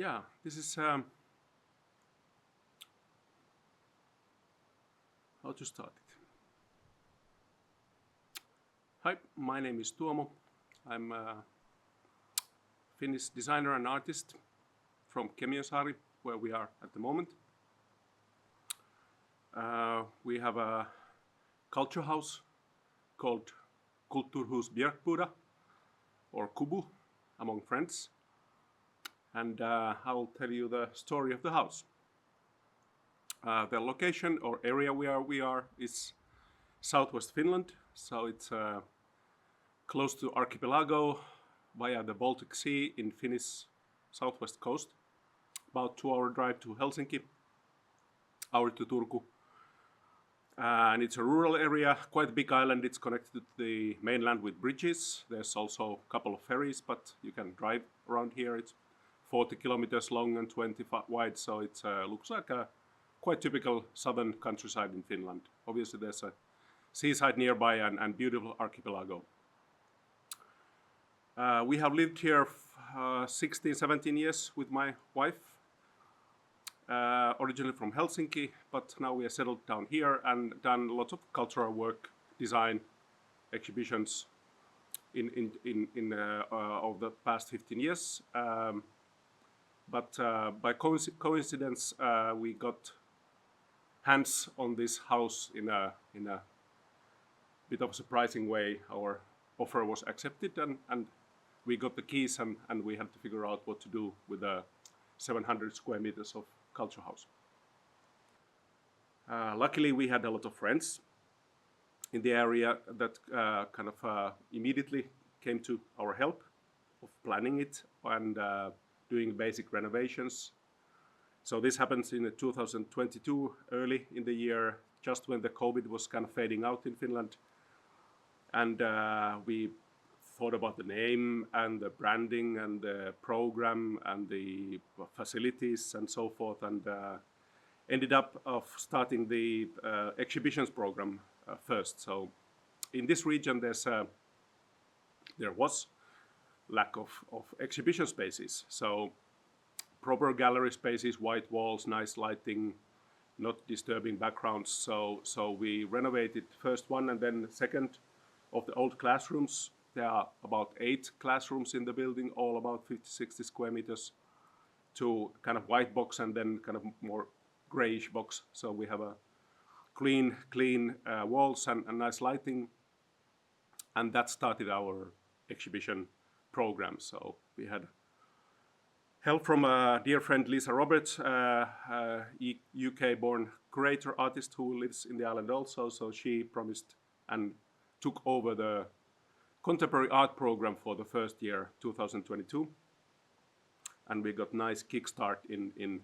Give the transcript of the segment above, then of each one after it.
Yeah, this is how to start it. Hi, my name is Tuomo. I'm a Finnish designer and artist from Kemiönsaari, where we are at the moment. We have a culture house called Kulturhus Björkbuda, or Kubu, among friends. And I'll tell you the story of the house. The location or area we are is southwest Finland, so it's close to archipelago via the Baltic Sea in Finnish southwest coast. About 2-hour drive to Helsinki, hour to Turku. And it's a rural area, quite a big island. It's connected to the mainland with bridges. There's also a couple of ferries, but you can drive around here. It's 40 kilometers long and 20 wide, so it looks like a quite typical southern countryside in Finland. Obviously there's a seaside nearby and beautiful archipelago. We have lived here 16, 17 years with my wife, originally from Helsinki, but now we are settled down here and done lots of cultural work, design, exhibitions over the past 15 years. But by coincidence, we got hands on this house in a bit of a surprising way. Our offer was accepted, and we got the keys, and we had to figure out what to do with the 700 square meters of culture house. Luckily, we had a lot of friends in the area that immediately came to our help of planning it and doing basic renovations. So this happens in 2022, early in the year, just when the COVID was kind of fading out in Finland. And we thought about the name and the branding and the program and the facilities and so forth, and ended up of starting the exhibitions program first. So in this region there was lack of exhibition spaces. So proper gallery spaces, white walls, nice lighting, not disturbing backgrounds. So we renovated first one and then second of the old classrooms. There are about 8 classrooms in the building, all about 50-60 square meters, to kind of white box and then kind of more grayish box. So we have a clean walls and nice lighting, and that started our exhibition program. So we had help from a dear friend Lisa Roberts, UK-born curator artist who lives in the island also. So she promised and took over the contemporary art program for the first year, 2022. And we got nice kickstart in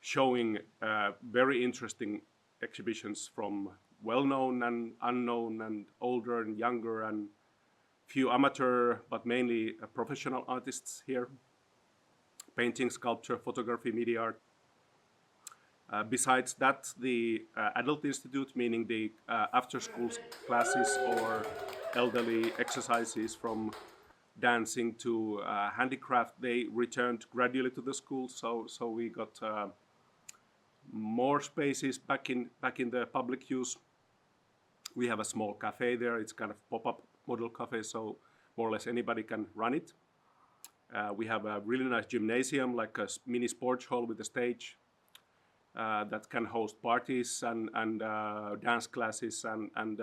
showing very interesting exhibitions from well-known and unknown and older and younger and few amateur, but mainly professional artists here. Painting, sculpture, photography, media art. Besides that, the Adult Institute, meaning the after-school classes or elderly exercises from dancing to handicraft, they returned gradually to the school. So we got more spaces back in the public use. We have a small cafe there. It's kind of pop-up model cafe, so more or less anybody can run it. We have a really nice gymnasium, like a mini sports hall with a stage that can host parties and dance classes and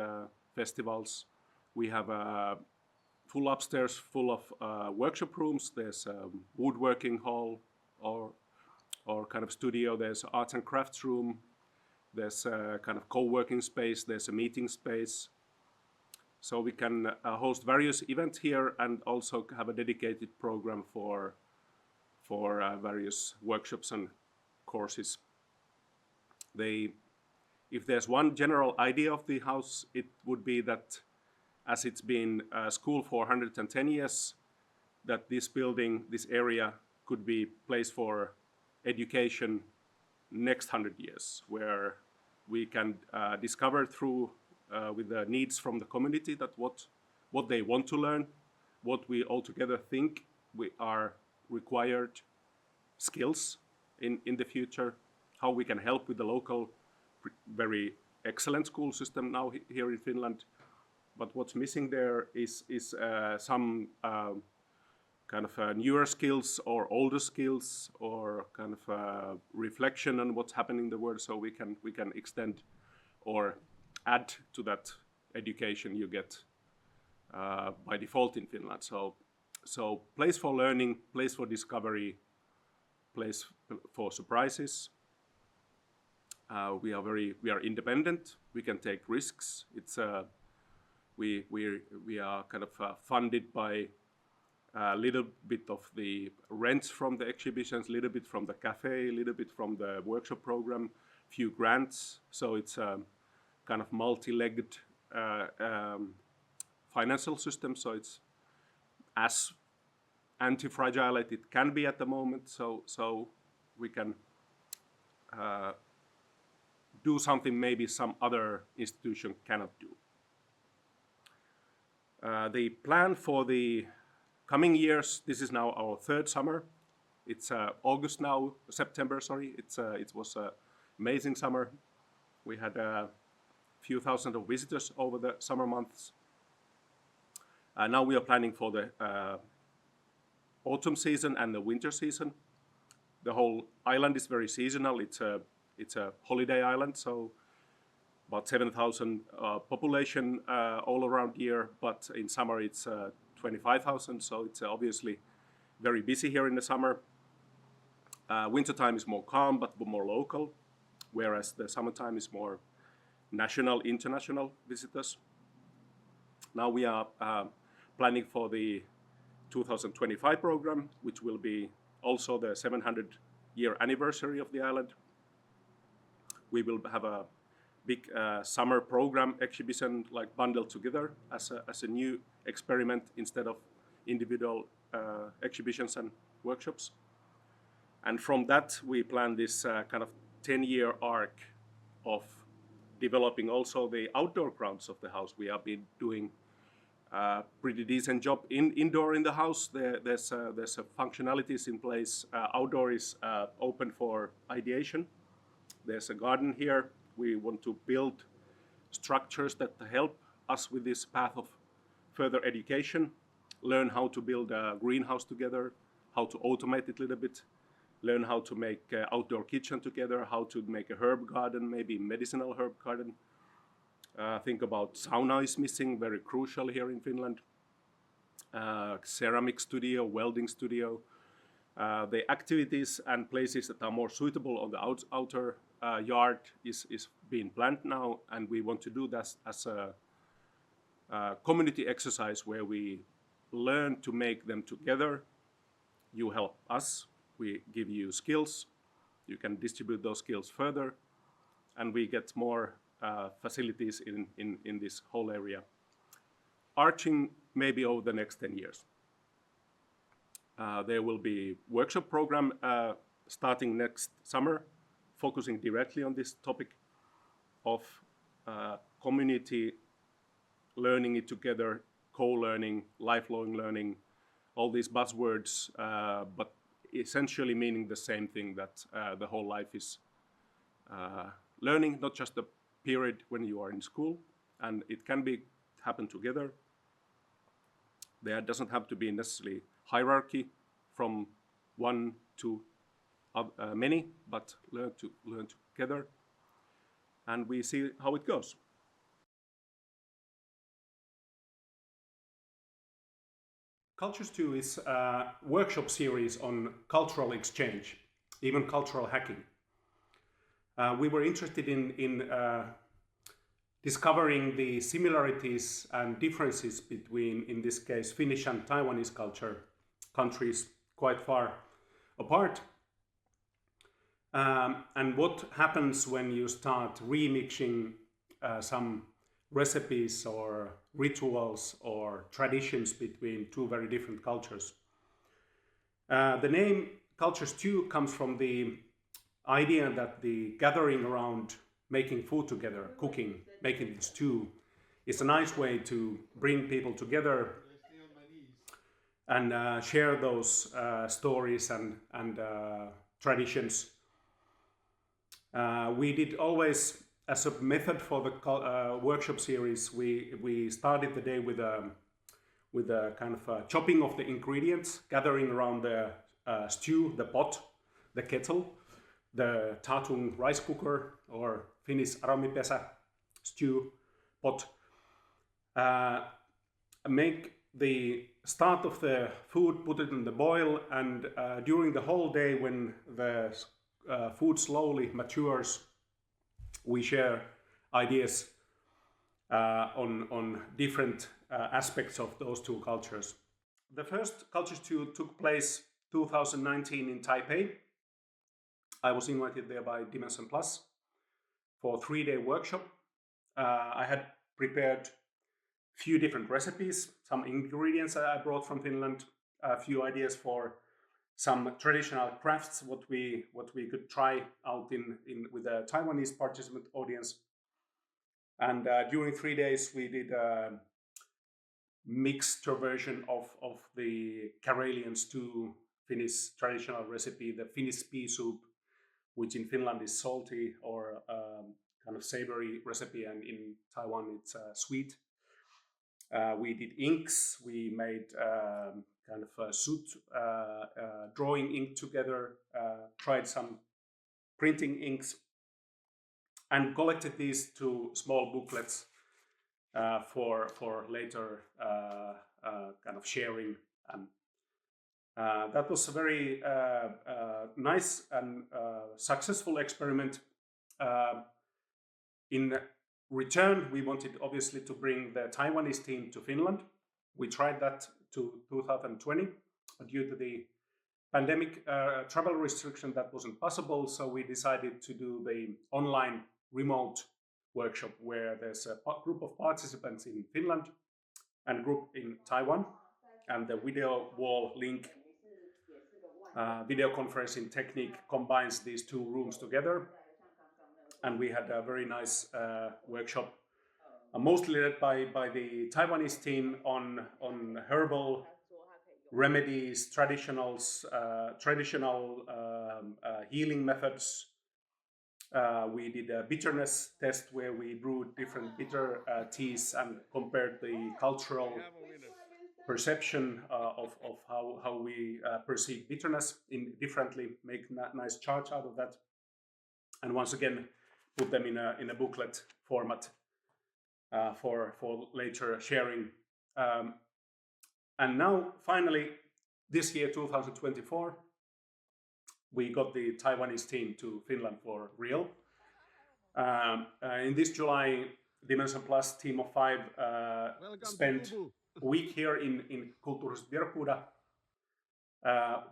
festivals. We have a full upstairs full of workshop rooms. There's a woodworking hall or kind of studio. There's arts and crafts room. There's a kind of co-working space. There's a meeting space. So we can host various events here and also have a dedicated program for various workshops and courses. If there's one general idea of the house, it would be that as it's been a school for 110 years, that this building, this area, could be place for education next 100 years, where we can discover through with the needs from the community that what they want to learn, what we altogether think we are required skills in the future, how we can help with the local very excellent school system now here in Finland. But what's missing there is some kind of newer skills or older skills or kind of reflection on what's happening in the world, so we can extend or add to that education you get by default in Finland. So place for learning, place for discovery, place for surprises. We are independent. We can take risks. It's we are kind of funded by a little bit of the rents from the exhibitions, a little bit from the cafe, a little bit from the workshop program, few grants. So it's a kind of multi-legged financial system. So it's as anti-fragile as it can be at the moment. So we can do something maybe some other institution cannot do. The plan for the coming years, this is now our third summer. It's August now, September, sorry. It was an amazing summer. We had a few thousand of visitors over the summer months. Now we are planning for the autumn season and the winter season. The whole island is very seasonal. It's a holiday island, so about 7,000 population all around year, but in summer it's 25,000, so it's obviously very busy here in the summer. Wintertime is more calm, but more local, whereas the summertime is more national, international visitors. Now we are planning for the 2025 program, which will be also the 700-year anniversary of the island. We will have a big summer program exhibition, like bundled together as a new experiment instead of individual exhibitions and workshops. And from that, we plan this kind of 10-year arc of developing also the outdoor grounds of the house. We have been doing a pretty decent job indoor in the house. There's functionalities in place. Outdoor is open for ideation. There's a garden here. We want to build structures that help us with this path of further education, learn how to build a greenhouse together, how to automate it a little bit, learn how to make an outdoor kitchen together, how to make a herb garden, maybe medicinal herb garden. Think about sauna is missing, very crucial here in Finland. Ceramic studio, welding studio. The activities and places that are more suitable on the outer yard is being planned now, and we want to do that as a community exercise where we learn to make them together. You help us, we give you skills, you can distribute those skills further, and we get more facilities in this whole area. Arching maybe over the next 10 years. There will be workshop program starting next summer, focusing directly on this topic of community learning it together, co-learning, lifelong learning, all these buzzwords, but essentially meaning the same thing, that the whole life is learning, not just the period when you are in school, and it can happen together. There doesn't have to be necessarily hierarchy from one to many, but learn together, and we see how it goes. Cultures 2 is a workshop series on cultural exchange, even cultural hacking. We were interested in discovering the similarities and differences between, in this case, Finnish and Taiwanese culture, countries quite far apart. And what happens when you start remixing some recipes or rituals or traditions between two very different cultures. The name Cultures 2 comes from the idea that the gathering around making food together, cooking, making stew, is a nice way to bring people together and share those stories and traditions. We did always, as a method for the workshop series, we started the day with a kind of chopping of the ingredients, gathering around the stew, the pot, the kettle, the tatung rice cooker, or Finnish aramipesä stew pot. Make the start of the food, put it in the boil, and during the whole day, when the food slowly matures, we share ideas on different aspects of those two cultures. The first culture stew took place 2019 in Taipei. I was invited there by Dimension Plus for a 3-day workshop. I had prepared few different recipes, some ingredients I brought from Finland, a few ideas for some traditional crafts, what we could try out with a Taiwanese participant audience. And during 3 days, we did a mixed version of the Karelian stew, Finnish traditional recipe, the Finnish pea soup, which in Finland is salty or kind of savory recipe, and in Taiwan it's sweet. We did inks. We made kind of a suit drawing ink together, tried some printing inks, and collected these to small booklets for later kind of sharing. And that was a very nice and successful experiment. In return, we wanted obviously to bring the Taiwanese team to Finland. We tried that to 2020, but due to the pandemic travel restriction, that wasn't possible. So we decided to do the online remote workshop where there's a group of participants in Finland and a group in Taiwan, and the video wall link video conferencing technique combines these two rooms together. And we had a very nice workshop, mostly led by the Taiwanese team on herbal remedies, traditional healing methods. We did a bitterness test where we brewed different bitter teas and compared the cultural perception of how we perceive bitterness differently, make nice charts out of that, and once again put them in a booklet format for later sharing. And now, finally, this year, 2024, we got the Taiwanese team to Finland for real. In this July, Dimension Plus team of 5 spent a week here in Kulttuuriset Virkuda.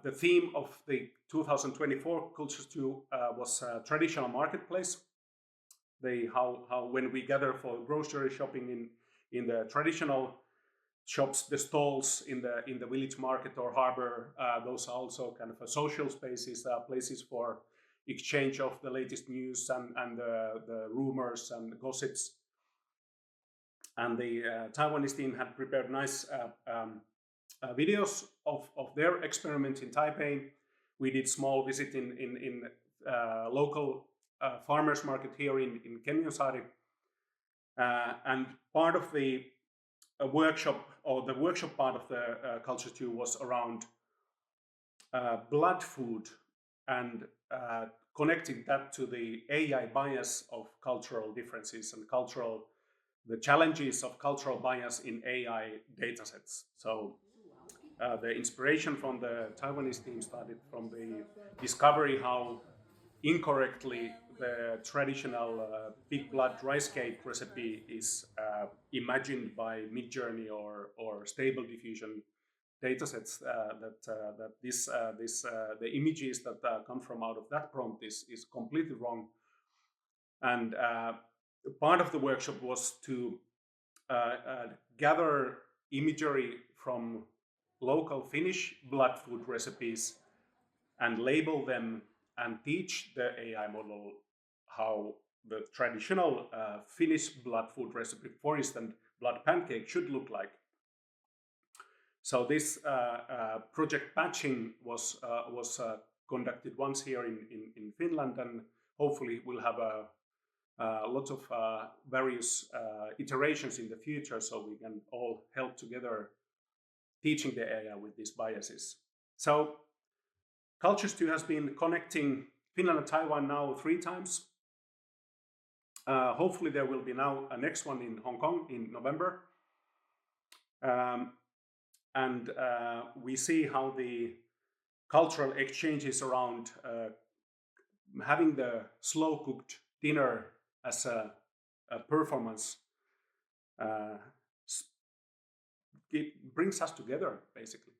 The theme of the 2024 Culture Stew was traditional marketplace. How when we gather for grocery shopping in the traditional shops, the stalls in the village market or harbor, those are also kind of a social spaces, places for exchange of the latest news and the rumors and the gossips. And the Taiwanese team had prepared nice videos of their experiment in Taipei. We did small visit in local farmers market here in Kemiosari, and part of the workshop, or the workshop part of the culture stew, was around blood food and connecting that to the AI bias of cultural differences and the challenges of cultural bias in AI datasets. So the inspiration from the Taiwanese team started from the discovery how incorrectly the traditional big blood rice cake recipe is imagined by Midjourney or Stable Diffusion datasets. That the images that come from out of that prompt is completely wrong. And part of the workshop was to gather imagery from local Finnish blood food recipes and label them and teach the AI model how the traditional Finnish blood food recipe, for instance, blood pancake, should look like. So this project batching was conducted once here in Finland, and hopefully we'll have lots of various iterations in the future, so we can all help together teaching the AI with these biases. So Cultures 2 has been connecting Finland and Taiwan now 3 times. Hopefully there will be now a next one in Hong Kong in November. And we see how the cultural exchanges around having the slow-cooked dinner as a performance it brings us together, basically.